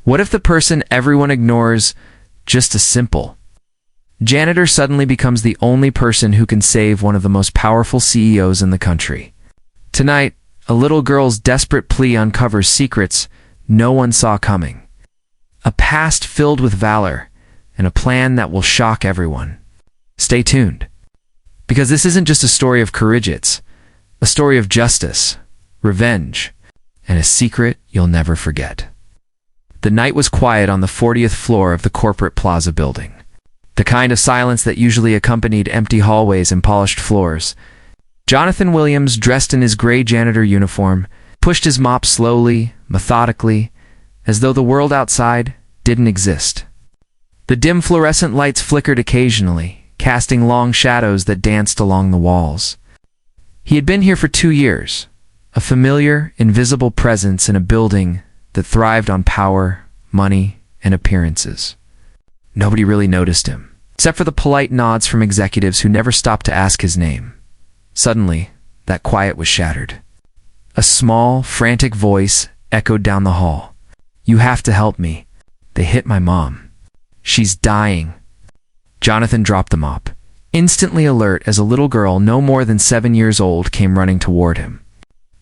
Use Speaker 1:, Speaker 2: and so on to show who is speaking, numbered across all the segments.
Speaker 1: What if the person everyone ignores just a simple janitor suddenly becomes the only person who can save one of the most powerful CEOs in the country? Tonight, a little girl's desperate plea uncovers secrets no one saw coming. A past filled with valor and a plan that will shock everyone. Stay tuned, because this isn't just a story of courage, it's a story of justice, revenge, and a secret you'll never forget. The night was quiet on the 40th floor of the corporate plaza building. The kind of silence that usually accompanied empty hallways and polished floors. Jonathan Williams, dressed in his gray janitor uniform, pushed his mop slowly, methodically, as though the world outside didn't exist. The dim fluorescent lights flickered occasionally, casting long shadows that danced along the walls. He had been here for 2 years, a familiar, invisible presence in a building that thrived on power, money, and appearances. Nobody really noticed him, except for the polite nods from executives who never stopped to ask his name. Suddenly, that quiet was shattered. A small, frantic voice echoed down the hall. "You have to help me. They hit my mom. She's dying." Jonathan dropped the mop, instantly alert as a little girl no more than 7 years old came running toward him.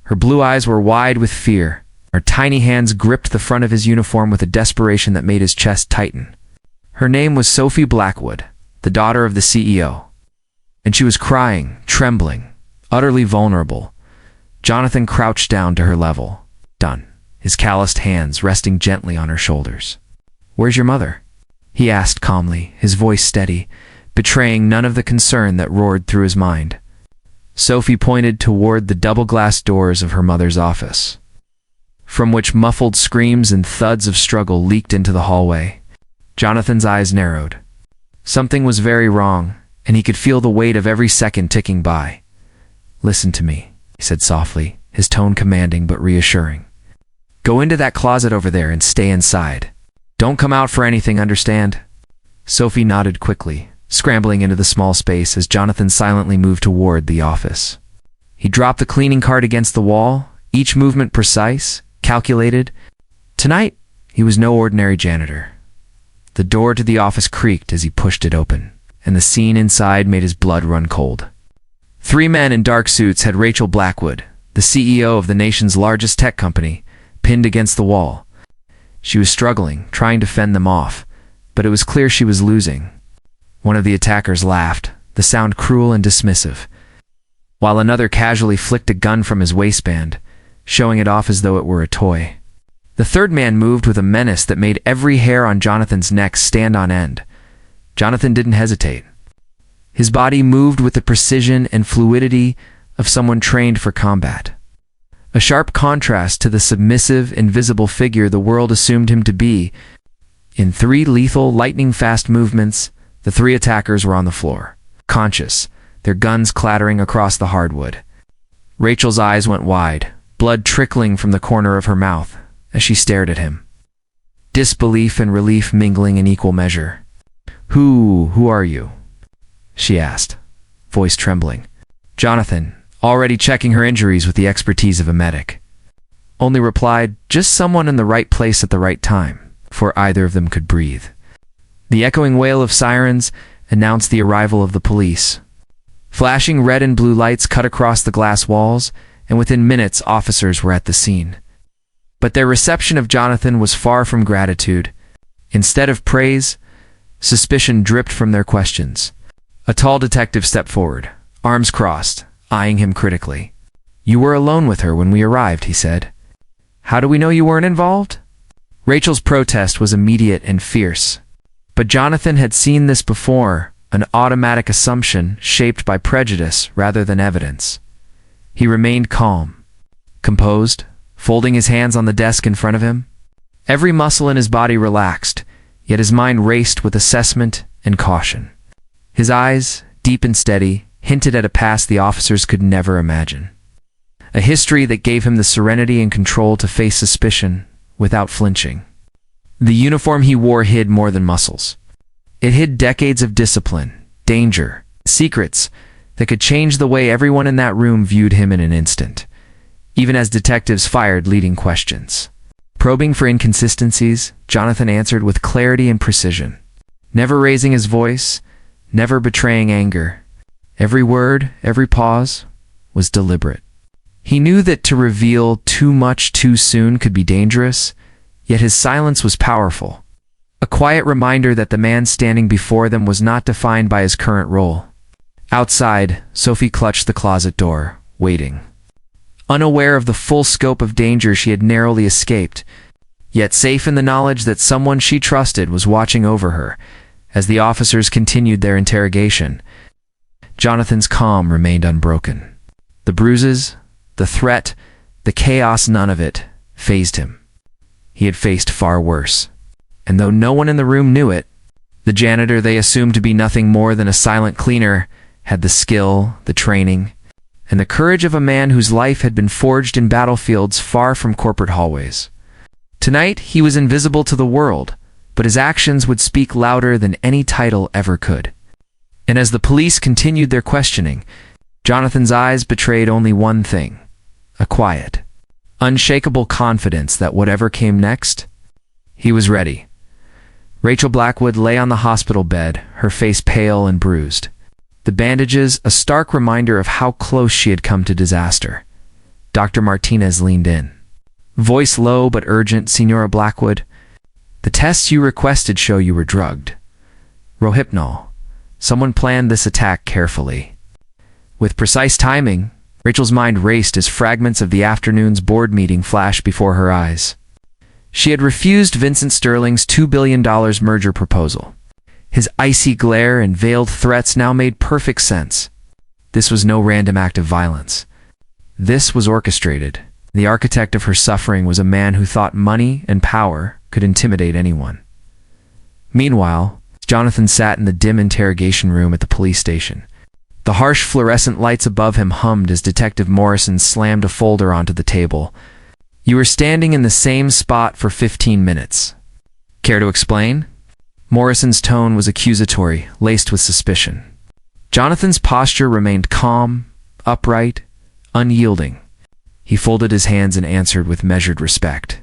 Speaker 1: Her blue eyes were wide with fear. Her tiny hands gripped the front of his uniform with a desperation that made his chest tighten. Her name was Sophie Blackwood, the daughter of the CEO. And she was crying, trembling, utterly vulnerable. Jonathan crouched down to her level, done, his calloused hands resting gently on her shoulders. "Where's your mother?" he asked calmly, his voice steady, betraying none of the concern that roared through his mind. Sophie pointed toward the double-glass doors of her mother's office, from which muffled screams and thuds of struggle leaked into the hallway. Jonathan's eyes narrowed. Something was very wrong, and he could feel the weight of every second ticking by. "Listen to me," he said softly, his tone commanding but reassuring. "Go into that closet over there and stay inside. Don't come out for anything, understand?" Sophie nodded quickly, scrambling into the small space as Jonathan silently moved toward the office. He dropped the cleaning cart against the wall, each movement precise, calculated. Tonight, he was no ordinary janitor. The door to the office creaked as he pushed it open, and the scene inside made his blood run cold. 3 men in dark suits had Rachel Blackwood, the CEO of the nation's largest tech company, pinned against the wall. She was struggling, trying to fend them off, but it was clear she was losing. One of the attackers laughed, the sound cruel and dismissive, while another casually flicked a gun from his waistband, showing it off as though it were a toy. The third man moved with a menace that made every hair on Jonathan's neck stand on end. Jonathan didn't hesitate. His body moved with the precision and fluidity of someone trained for combat. A sharp contrast to the submissive, invisible figure the world assumed him to be. In 3 lethal, lightning-fast movements, the 3 attackers were on the floor, conscious, their guns clattering across the hardwood. Rachel's eyes went wide, blood trickling from the corner of her mouth as she stared at him. Disbelief and relief mingling in equal measure. Who are you?" she asked, voice trembling. Jonathan, already checking her injuries with the expertise of a medic, only replied, "Just someone in the right place at the right time," before either of them could breathe. The echoing wail of sirens announced the arrival of the police. Flashing red and blue lights cut across the glass walls, and within minutes officers were at the scene. But their reception of Jonathan was far from gratitude. Instead of praise, suspicion dripped from their questions. A tall detective stepped forward, arms crossed, eyeing him critically. "You were alone with her when we arrived," he said. "How do we know you weren't involved?" Rachel's protest was immediate and fierce. But Jonathan had seen this before, an automatic assumption shaped by prejudice rather than evidence. He remained calm, composed, folding his hands on the desk in front of him. Every muscle in his body relaxed, yet his mind raced with assessment and caution. His eyes, deep and steady, hinted at a past the officers could never imagine. A history that gave him the serenity and control to face suspicion without flinching. The uniform he wore hid more than muscles. It hid decades of discipline, danger, secrets that could change the way everyone in that room viewed him in an instant, even as detectives fired leading questions. Probing for inconsistencies, Jonathan answered with clarity and precision, never raising his voice, never betraying anger. Every word, every pause was deliberate. He knew that to reveal too much too soon could be dangerous, yet his silence was powerful. A quiet reminder that the man standing before them was not defined by his current role. Outside, Sophie clutched the closet door, waiting. Unaware of the full scope of danger she had narrowly escaped, yet safe in the knowledge that someone she trusted was watching over her as the officers continued their interrogation. Jonathan's calm remained unbroken. The bruises, the threat, the chaos, none of it fazed him. He had faced far worse. And though no one in the room knew it, the janitor they assumed to be nothing more than a silent cleaner had the skill, the training, and the courage of a man whose life had been forged in battlefields far from corporate hallways. Tonight, he was invisible to the world, but his actions would speak louder than any title ever could. And as the police continued their questioning, Jonathan's eyes betrayed only one thing: a quiet, unshakable confidence that whatever came next, he was ready. Rachel Blackwood lay on the hospital bed, her face pale and bruised. The bandages, a stark reminder of how close she had come to disaster. Dr. Martinez leaned in. Voice low but urgent, "Senora Blackwood, the tests you requested show you were drugged. Rohypnol. Someone planned this attack carefully." With precise timing, Rachel's mind raced as fragments of the afternoon's board meeting flashed before her eyes. She had refused Vincent Sterling's $2 billion merger proposal. His icy glare and veiled threats now made perfect sense. This was no random act of violence. This was orchestrated. The architect of her suffering was a man who thought money and power could intimidate anyone. Meanwhile, Jonathan sat in the dim interrogation room at the police station. The harsh fluorescent lights above him hummed as Detective Morrison slammed a folder onto the table. "You were standing in the same spot for 15 minutes. Care to explain?" Morrison's tone was accusatory, laced with suspicion. Jonathan's posture remained calm, upright, unyielding. He folded his hands and answered with measured respect.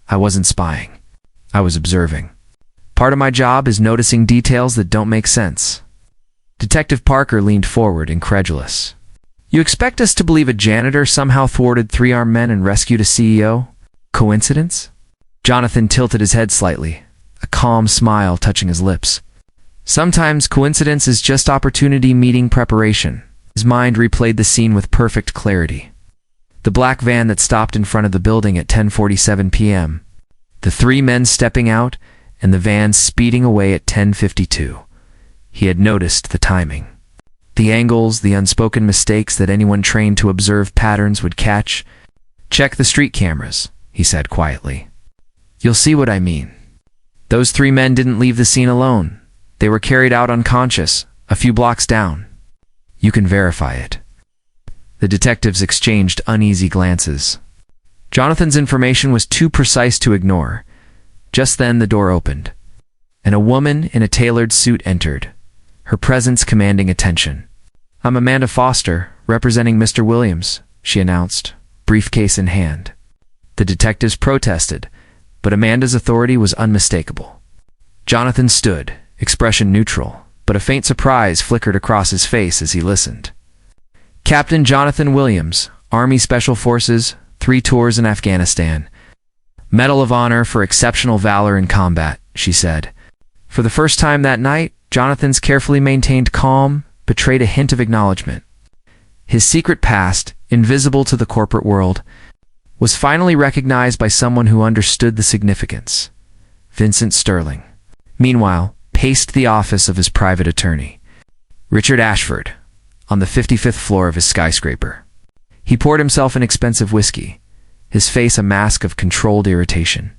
Speaker 1: "I wasn't spying. I was observing. Part of my job is noticing details that don't make sense." Detective Parker leaned forward, incredulous. "You expect us to believe a janitor somehow thwarted 3 armed men and rescued a CEO? Coincidence?" Jonathan tilted his head slightly, a calm smile touching his lips. "Sometimes coincidence is just opportunity meeting preparation." His mind replayed the scene with perfect clarity. The black van that stopped in front of the building at 10:47 p.m. The 3 men stepping out, and the van speeding away at 10:52. He had noticed the timing. The angles, the unspoken mistakes that anyone trained to observe patterns would catch. "Check the street cameras," he said quietly. "You'll see what I mean. Those 3 men didn't leave the scene alone. They were carried out unconscious, a few blocks down. You can verify it." The detectives exchanged uneasy glances. Jonathan's information was too precise to ignore. Just then the door opened, and a woman in a tailored suit entered, her presence commanding attention. "I'm Amanda Foster, representing Mr. Williams," she announced, briefcase in hand. The detectives protested, but Amanda's authority was unmistakable. Jonathan stood, expression neutral, but a faint surprise flickered across his face as he listened. "Captain Jonathan Williams, Army Special Forces, 3 tours in Afghanistan. Medal of Honor for exceptional valor in combat," she said. For the first time that night, Jonathan's carefully maintained calm betrayed a hint of acknowledgement. His secret past, invisible to the corporate world, was finally recognized by someone who understood the significance. Vincent Sterling, meanwhile, paced the office of his private attorney, Richard Ashford, on the 55th floor of his skyscraper. He poured himself an expensive whiskey, his face a mask of controlled irritation.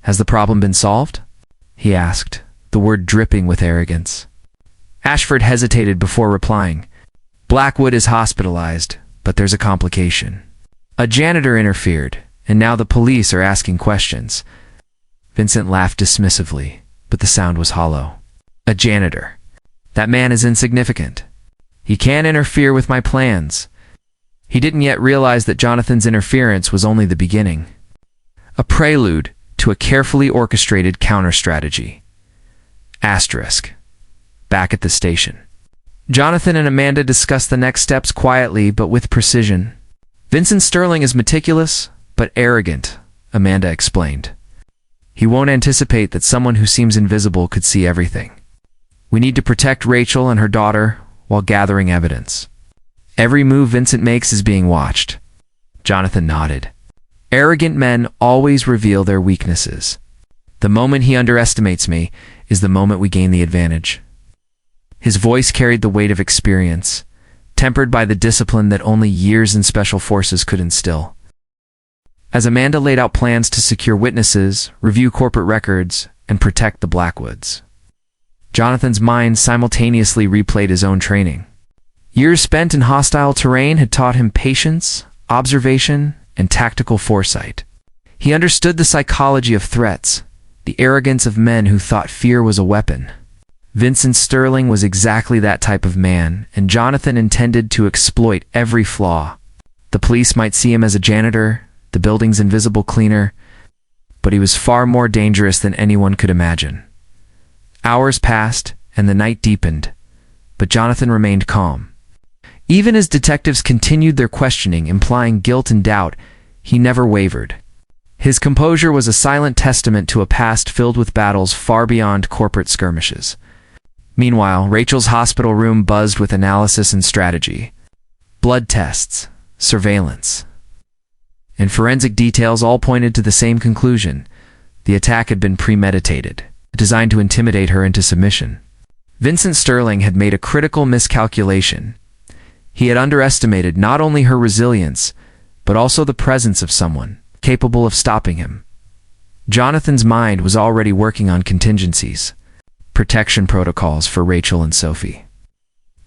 Speaker 1: "Has the problem been solved?" he asked, the word dripping with arrogance. Ashford hesitated before replying. "Blackwood is hospitalized, but there's a complication. A janitor interfered, and now the police are asking questions." Vincent laughed dismissively, but the sound was hollow. "A janitor. That man is insignificant. He can't interfere with my plans." He didn't yet realize that Jonathan's interference was only the beginning. a prelude to a carefully orchestrated counter-strategy. Asterisk. Back at the station. Jonathan and Amanda discuss the next steps quietly but with precision. Vincent Sterling is meticulous but arrogant, Amanda explained. He won't anticipate that someone who seems invisible could see everything. We need to protect Rachel and her daughter while gathering evidence. Every move Vincent makes is being watched. Jonathan nodded. Arrogant men always reveal their weaknesses. The moment he underestimates me is the moment we gain the advantage. His voice carried the weight of experience, tempered by the discipline that only years in special forces could instill. As Amanda laid out plans to secure witnesses, review corporate records, and protect the Blackwoods, Jonathan's mind simultaneously replayed his own training. Years spent in hostile terrain had taught him patience, observation, and tactical foresight. He understood the psychology of threats, the arrogance of men who thought fear was a weapon. Vincent Sterling was exactly that type of man, and Jonathan intended to exploit every flaw. The police might see him as a janitor, the building's invisible cleaner, but he was far more dangerous than anyone could imagine. Hours passed, and the night deepened, but Jonathan remained calm. Even as detectives continued their questioning, implying guilt and doubt, he never wavered. His composure was a silent testament to a past filled with battles far beyond corporate skirmishes. Meanwhile, Rachel's hospital room buzzed with analysis and strategy. Blood tests, surveillance, and forensic details all pointed to the same conclusion. The attack had been premeditated, designed to intimidate her into submission. Vincent Sterling had made a critical miscalculation. He had underestimated not only her resilience, but also the presence of someone capable of stopping him. Jonathan's mind was already working on contingencies, protection protocols for Rachel and Sophie.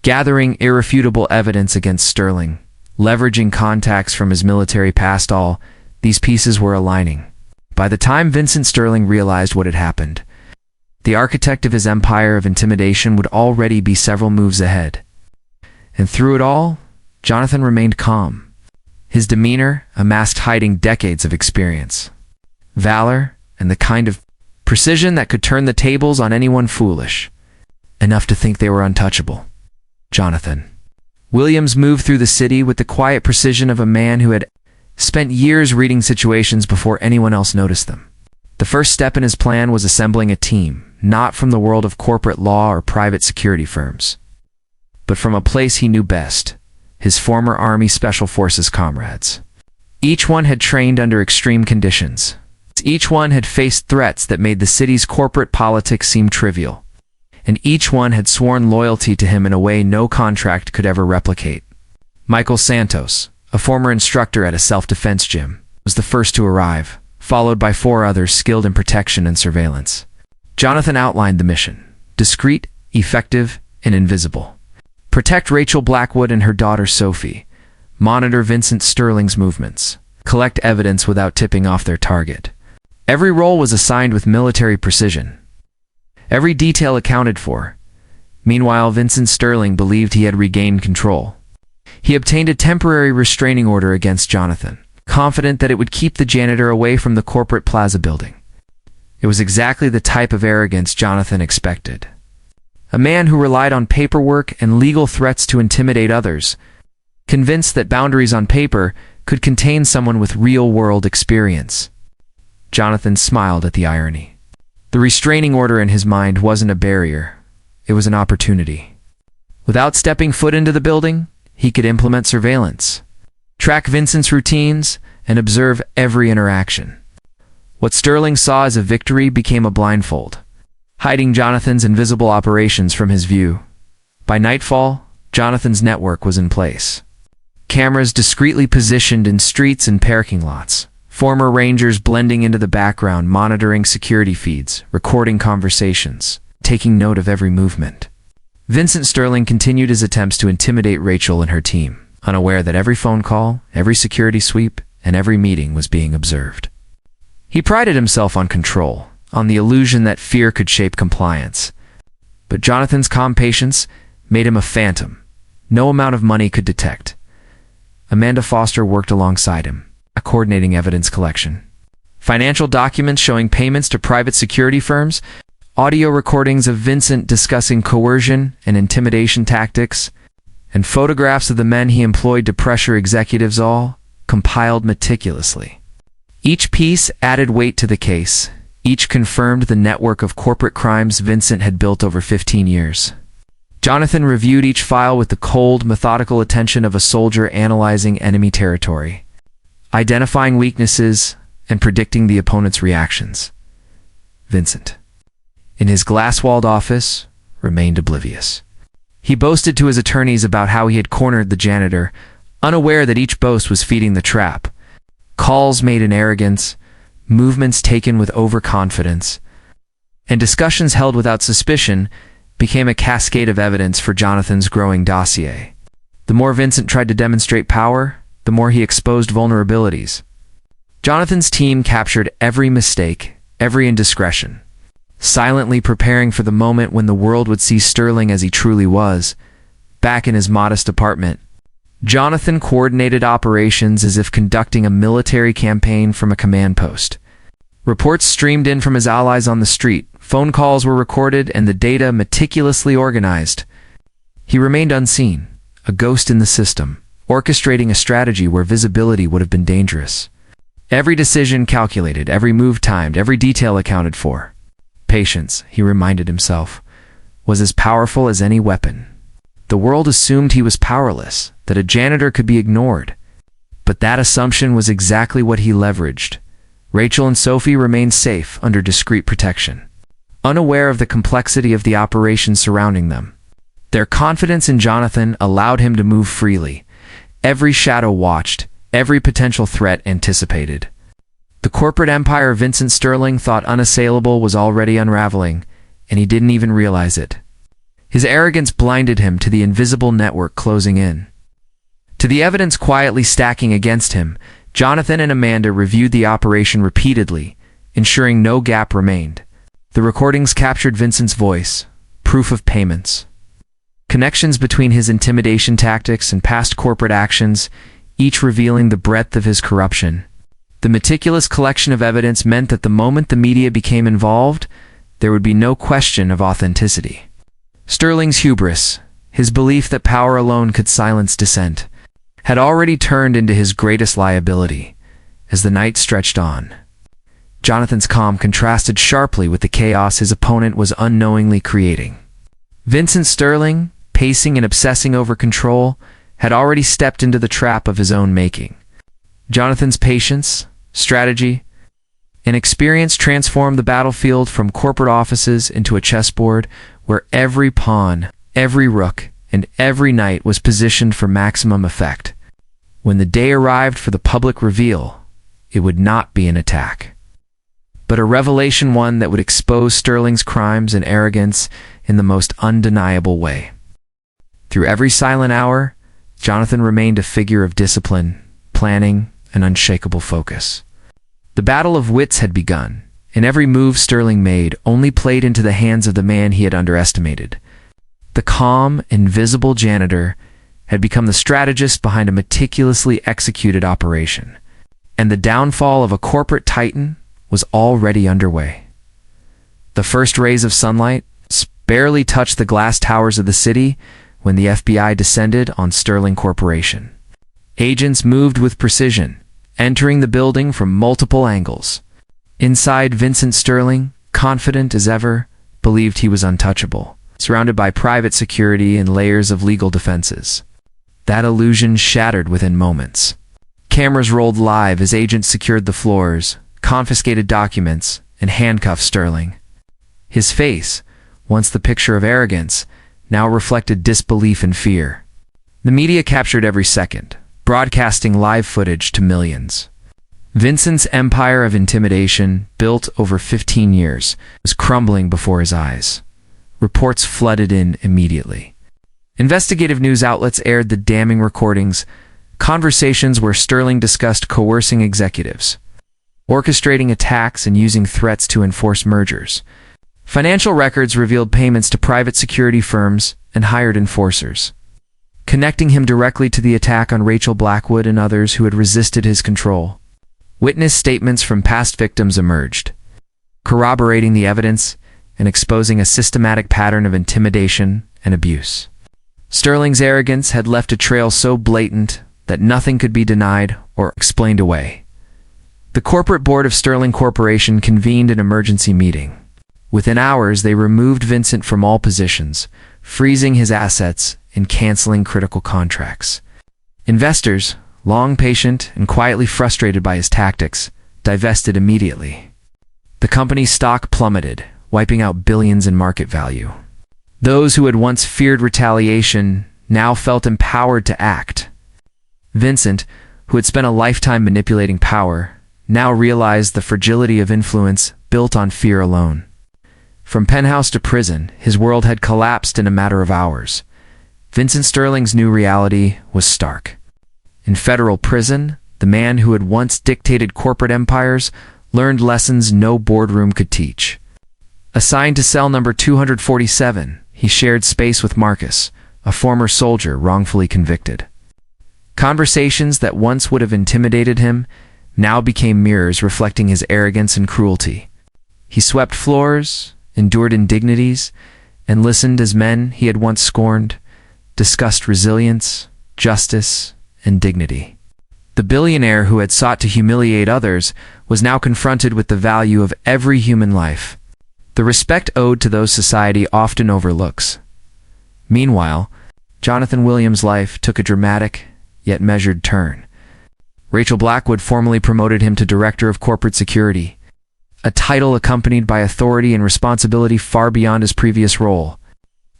Speaker 1: Gathering irrefutable evidence against Sterling, leveraging contacts from his military past, all these pieces were aligning. By the time Vincent Sterling realized what had happened, the architect of his empire of intimidation would already be several moves ahead. And through it all, Jonathan remained calm. His demeanor, a mask hiding decades of experience, valor, and the kind of precision that could turn the tables on anyone foolish enough to think they were untouchable. Jonathan Williams moved through the city with the quiet precision of a man who had spent years reading situations before anyone else noticed them. The first step in his plan was assembling a team, not from the world of corporate law or private security firms, but from a place he knew best, his former Army Special Forces comrades. Each one had trained under extreme conditions. Each one had faced threats that made the city's corporate politics seem trivial. And each one had sworn loyalty to him in a way no contract could ever replicate. Michael Santos, a former instructor at a self-defense gym, was the first to arrive, followed by 4 others skilled in protection and surveillance. Jonathan outlined the mission: discreet, effective, and invisible. Protect Rachel Blackwood and her daughter Sophie. Monitor Vincent Sterling's movements. Collect evidence without tipping off their target. Every role was assigned with military precision. Every detail accounted for. Meanwhile, Vincent Sterling believed he had regained control. He obtained a temporary restraining order against Jonathan, confident that it would keep the janitor away from the corporate plaza building. It was exactly the type of arrogance Jonathan expected. A man who relied on paperwork and legal threats to intimidate others, convinced that boundaries on paper could contain someone with real-world experience. Jonathan smiled at the irony. The restraining order in his mind wasn't a barrier, it was an opportunity. Without stepping foot into the building, he could implement surveillance, track Vincent's routines, and observe every interaction. What Sterling saw as a victory became a blindfold, hiding Jonathan's invisible operations from his view. By nightfall, Jonathan's network was in place. Cameras discreetly positioned in streets and parking lots. Former Rangers blending into the background, monitoring security feeds, recording conversations, taking note of every movement. Vincent Sterling continued his attempts to intimidate Rachel and her team, unaware that every phone call, every security sweep, and every meeting was being observed. He prided himself on control, on the illusion that fear could shape compliance. But Jonathan's calm patience made him a phantom no amount of money could detect. Amanda Foster worked alongside him, coordinating evidence collection. Financial documents showing payments to private security firms, audio recordings of Vincent discussing coercion and intimidation tactics, and photographs of the men he employed to pressure executives, all compiled meticulously. Each piece added weight to the case. Each confirmed the network of corporate crimes Vincent had built over 15 years. Jonathan reviewed each file with the cold, methodical attention of a soldier analyzing enemy territory, identifying weaknesses and predicting the opponent's reactions. Vincent, in his glass-walled office, remained oblivious. He boasted to his attorneys about how he had cornered the janitor, unaware that each boast was feeding the trap. Calls made in arrogance, movements taken with overconfidence, and discussions held without suspicion became a cascade of evidence for Jonathan's growing dossier. The more Vincent tried to demonstrate power, the more he exposed vulnerabilities. Jonathan's team captured every mistake, every indiscretion, silently preparing for the moment when the world would see Sterling as he truly was. Back in his modest apartment, Jonathan coordinated operations as if conducting a military campaign from a command post. Reports streamed in from his allies on the street, phone calls were recorded, and the data meticulously organized. He remained unseen, a ghost in the system, orchestrating a strategy where visibility would have been dangerous. Every decision calculated, every move timed, every detail accounted for. Patience, he reminded himself, was as powerful as any weapon. The world assumed he was powerless, that a janitor could be ignored. But that assumption was exactly what he leveraged. Rachel and Sophie remained safe under discreet protection, unaware of the complexity of the operation surrounding them. Their confidence in Jonathan allowed him to move freely. Every shadow watched, every potential threat anticipated. The corporate empire Vincent Sterling thought unassailable was already unraveling, and he didn't even realize it. His arrogance blinded him to the invisible network closing in. To the evidence quietly stacking against him, Jonathan and Amanda reviewed the operation repeatedly, ensuring no gap remained. The recordings captured Vincent's voice, proof of payments, connections between his intimidation tactics and past corporate actions, each revealing the breadth of his corruption. The meticulous collection of evidence meant that the moment the media became involved, there would be no question of authenticity. Sterling's hubris, his belief that power alone could silence dissent, had already turned into his greatest liability. As the night stretched on, Jonathan's calm contrasted sharply with the chaos his opponent was unknowingly creating. Vincent Sterling, pacing and obsessing over control, had already stepped into the trap of his own making. Jonathan's patience, strategy, and experience transformed the battlefield from corporate offices into a chessboard where every pawn, every rook, and every knight was positioned for maximum effect. When the day arrived for the public reveal, it would not be an attack, but a revelation, one that would expose Sterling's crimes and arrogance in the most undeniable way. Through every silent hour, Jonathan remained a figure of discipline, planning, and unshakable focus. The battle of wits had begun, and every move Sterling made only played into the hands of the man he had underestimated. The calm, invisible janitor had become the strategist behind a meticulously executed operation, and the downfall of a corporate titan was already underway. The first rays of sunlight barely touched the glass towers of the city when the FBI descended on Sterling Corporation. Agents moved with precision, entering the building from multiple angles. Inside, Vincent Sterling, confident as ever, believed he was untouchable, surrounded by private security and layers of legal defenses. That illusion shattered within moments. Cameras rolled live as agents secured the floors, confiscated documents, and handcuffed Sterling. His face, once the picture of arrogance, now reflected disbelief and fear. The media captured every second, broadcasting live footage to millions. Vincent's empire of intimidation, built over 15 years, was crumbling before his eyes. Reports flooded in immediately. Investigative news outlets aired the damning recordings, conversations where Sterling discussed coercing executives, orchestrating attacks and using threats to enforce mergers. Financial records revealed payments to private security firms and hired enforcers, connecting him directly to the attack on Rachel Blackwood and others who had resisted his control. Witness statements from past victims emerged, corroborating the evidence and exposing a systematic pattern of intimidation and abuse. Sterling's arrogance had left a trail so blatant that nothing could be denied or explained away. The corporate board of Sterling Corporation convened an emergency meeting. Within hours, they removed Vincent from all positions, freezing his assets and canceling critical contracts. Investors, long patient and quietly frustrated by his tactics, divested immediately. The company's stock plummeted, wiping out billions in market value. Those who had once feared retaliation now felt empowered to act. Vincent, who had spent a lifetime manipulating power, now realized the fragility of influence built on fear alone. From penthouse to prison, his world had collapsed in a matter of hours. Vincent Sterling's new reality was stark. In federal prison, the man who had once dictated corporate empires learned lessons no boardroom could teach. Assigned to cell number 247, he shared space with Marcus, a former soldier wrongfully convicted. Conversations that once would have intimidated him now became mirrors reflecting his arrogance and cruelty. He swept floors, endured indignities, and listened as men he had once scorned discussed resilience, justice, and dignity. The billionaire who had sought to humiliate others was now confronted with the value of every human life, the respect owed to those society often overlooks. Meanwhile, Jonathan Williams' life took a dramatic, yet measured turn. Rachel Blackwood formally promoted him to Director of Corporate Security, a title accompanied by authority and responsibility far beyond his previous role.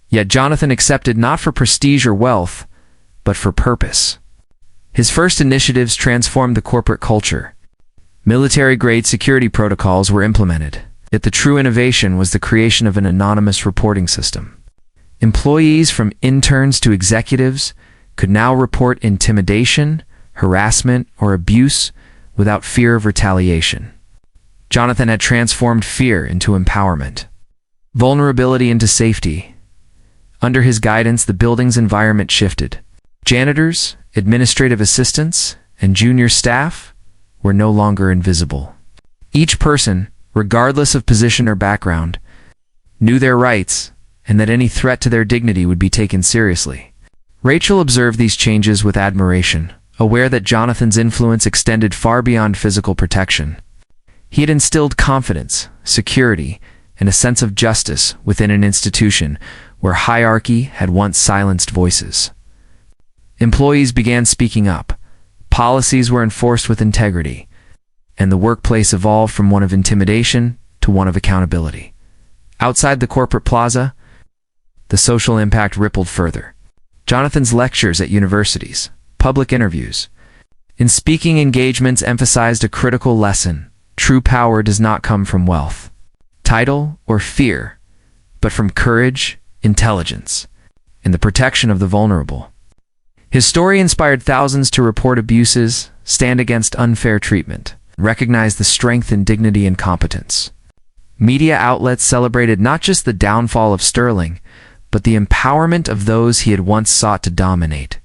Speaker 1: Yet Jonathan accepted not for prestige or wealth, but for purpose. His first initiatives transformed the corporate culture. Military-grade security protocols were implemented, yet the true innovation was the creation of an anonymous reporting system. Employees from interns to executives could now report intimidation, harassment, or abuse without fear of retaliation. Jonathan had transformed fear into empowerment, vulnerability into safety. Under his guidance, the building's environment shifted. Janitors, administrative assistants, and junior staff were no longer invisible. Each person, regardless of position or background, knew their rights and that any threat to their dignity would be taken seriously. Rachel observed these changes with admiration, aware that Jonathan's influence extended far beyond physical protection. He had instilled confidence, security, and a sense of justice within an institution where hierarchy had once silenced voices. Employees began speaking up, policies were enforced with integrity, and the workplace evolved from one of intimidation to one of accountability. Outside the corporate plaza, the social impact rippled further. Jonathan's lectures at universities, public interviews, and speaking engagements emphasized a critical lesson: true power does not come from wealth, title, or fear, but from courage, intelligence, and the protection of the vulnerable. His story inspired thousands to report abuses, stand against unfair treatment, and recognize the strength and dignity and competence. Media outlets celebrated not just the downfall of Sterling, but the empowerment of those he had once sought to dominate.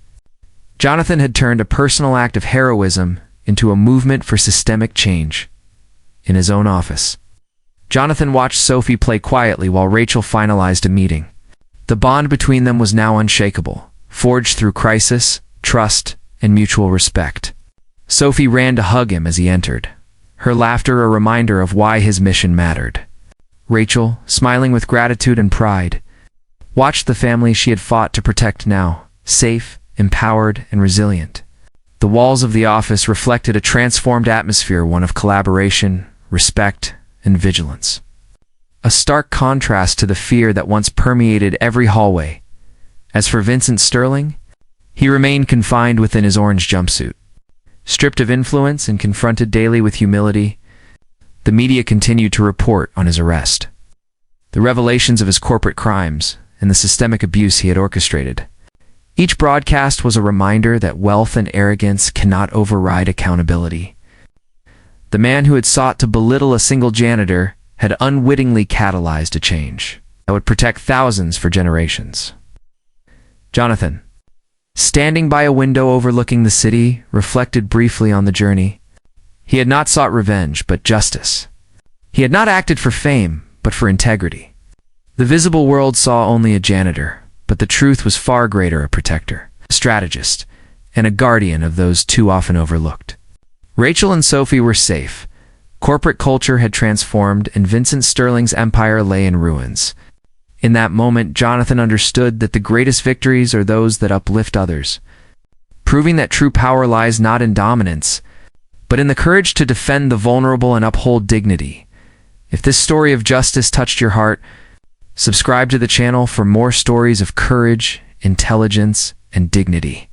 Speaker 1: Jonathan had turned a personal act of heroism into a movement for systemic change. In his own office, Jonathan watched Sophie play quietly while Rachel finalized a meeting. The bond between them was now unshakable, forged through crisis, trust, and mutual respect. Sophie ran to hug him as he entered, her laughter a reminder of why his mission mattered. Rachel, smiling with gratitude and pride, watched the family she had fought to protect now, safe, empowered, and resilient. The walls of the office reflected a transformed atmosphere, one of collaboration, respect, and vigilance. A stark contrast to the fear that once permeated every hallway. As for Vincent Sterling, he remained confined within his orange jumpsuit. Stripped of influence and confronted daily with humility, the media continued to report on his arrest. The revelations of his corporate crimes and the systemic abuse he had orchestrated. Each broadcast was a reminder that wealth and arrogance cannot override accountability. The man who had sought to belittle a single janitor had unwittingly catalyzed a change that would protect thousands for generations. Jonathan, standing by a window overlooking the city, reflected briefly on the journey. He had not sought revenge, but justice. He had not acted for fame, but for integrity. The visible world saw only a janitor, but the truth was far greater, a protector, a strategist, and a guardian of those too often overlooked. Rachel and Sophie were safe. Corporate culture had transformed, and Vincent Sterling's empire lay in ruins. In that moment, Jonathan understood that the greatest victories are those that uplift others, proving that true power lies not in dominance, but in the courage to defend the vulnerable and uphold dignity. If this story of justice touched your heart, subscribe to the channel for more stories of courage, intelligence, and dignity.